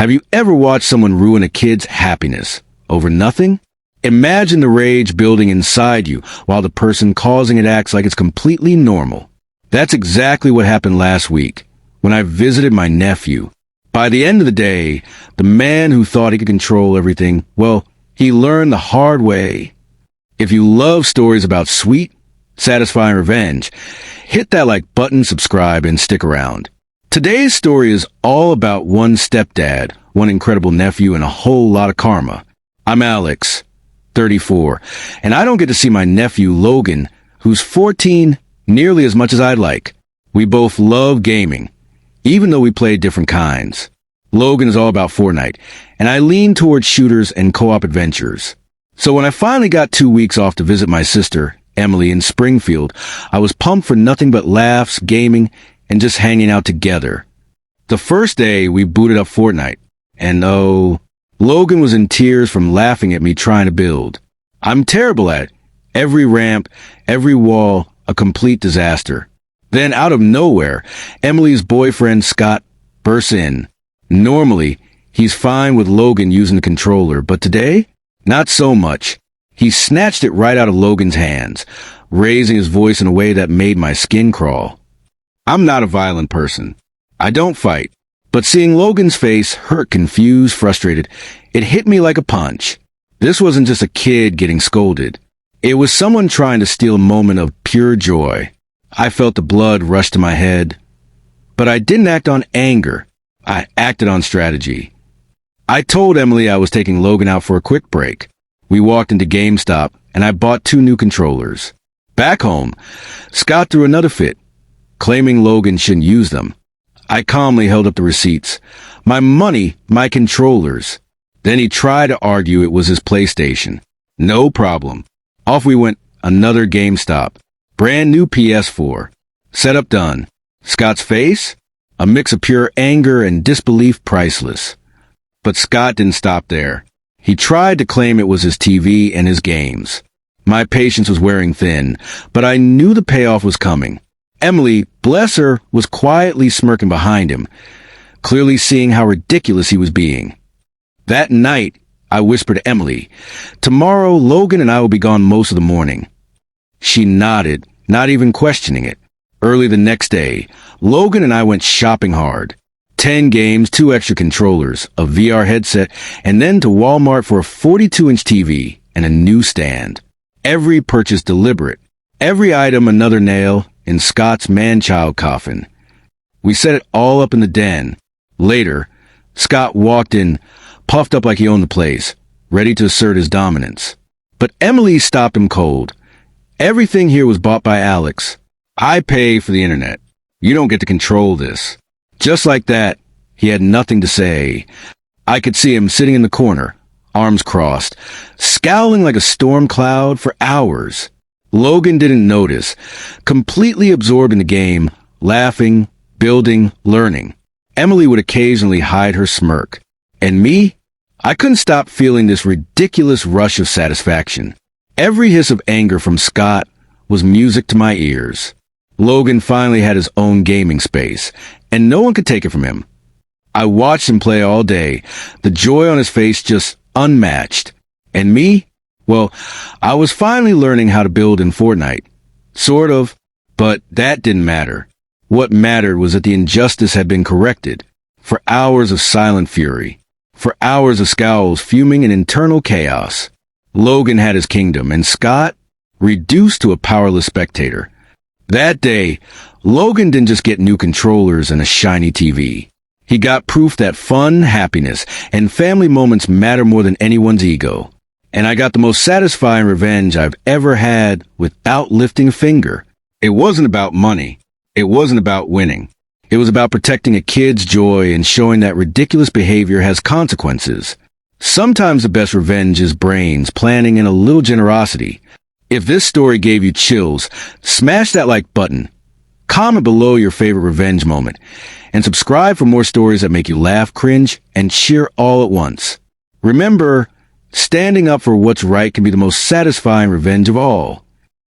Have you ever watched someone ruin a kid's happiness over nothing? Imagine the rage building inside you while the person causing it acts like it's completely normal. That's exactly what happened last week when I visited my nephew. By the end of the day, the man who thought he could control everything, well, he learned the hard way. If you love stories about sweet, satisfying revenge, hit that like button, subscribe, and stick around. Today's story is all about one stepdad, one incredible nephew, and a whole lot of karma. I'm Alex, 34, and I don't get to see my nephew Logan, who's 14, nearly as much as I'd like. We both love gaming, even though we play different kinds. Logan is all about Fortnite, and I lean towards shooters and co-op adventures. So when I finally got 2 weeks off to visit my sister, Emily, in Springfield, I was pumped for nothing but laughs, gaming, and just hanging out together. The first day, we booted up Fortnite, and oh, Logan was in tears from laughing at me trying to build. I'm terrible at it. Every ramp, every wall, a complete disaster. Then, out of nowhere, Emily's boyfriend, Scott, bursts in. Normally, he's fine with Logan using the controller, but today, not so much. He snatched it right out of Logan's hands, raising his voice in a way that made my skin crawl. I'm not a violent person. I don't fight. But seeing Logan's face, hurt, confused, frustrated, it hit me like a punch. This wasn't just a kid getting scolded. It was someone trying to steal a moment of pure joy. I felt the blood rush to my head. But I didn't act on anger. I acted on strategy. I told Emily I was taking Logan out for a quick break. We walked into GameStop, and I bought 2 new controllers. Back home, Scott threw another fit, claiming Logan shouldn't use them. I calmly held up the receipts. My money, my controllers. Then he tried to argue it was his PlayStation. No problem. Off we went, another GameStop. Brand new PS4. Setup done. Scott's face? A mix of pure anger and disbelief, priceless. But Scott didn't stop there. He tried to claim it was his TV and his games. My patience was wearing thin, but I knew the payoff was coming. Emily, bless her, was quietly smirking behind him, clearly seeing how ridiculous he was being. That night, I whispered to Emily, "Tomorrow, Logan and I will be gone most of the morning." She nodded, not even questioning it. Early the next day, Logan and I went shopping hard. 10 games, 2 extra controllers, a VR headset, and then to Walmart for a 42-inch TV and a new stand. Every purchase deliberate. Every item another nail in Scott's man-child coffin. We set it all up in the den. Later, Scott walked in, puffed up like he owned the place, ready to assert his dominance. But Emily stopped him cold. "Everything here was bought by Alex. I pay for the internet. You don't get to control this." Just like that, he had nothing to say. I could see him sitting in the corner, arms crossed, scowling like a storm cloud for hours. Logan didn't notice, completely absorbed in the game, laughing, building, learning. Emily would occasionally hide her smirk. And me? I couldn't stop feeling this ridiculous rush of satisfaction. Every hiss of anger from Scott was music to my ears. Logan finally had his own gaming space, and no one could take it from him. I watched him play all day, the joy on his face just unmatched. And me? Well, I was finally learning how to build in Fortnite. Sort of, but that didn't matter. What mattered was that the injustice had been corrected. For hours of silent fury. For hours of scowls fuming in internal chaos. Logan had his kingdom, and Scott, reduced to a powerless spectator. That day, Logan didn't just get new controllers and a shiny TV. He got proof that fun, happiness, and family moments matter more than anyone's ego. And I got the most satisfying revenge I've ever had without lifting a finger. It wasn't about money. It wasn't about winning. It was about protecting a kid's joy and showing that ridiculous behavior has consequences. Sometimes the best revenge is brains, planning, and a little generosity. If this story gave you chills, smash that like button. Comment below your favorite revenge moment. And subscribe for more stories that make you laugh, cringe, and cheer all at once. Remember, standing up for what's right can be the most satisfying revenge of all.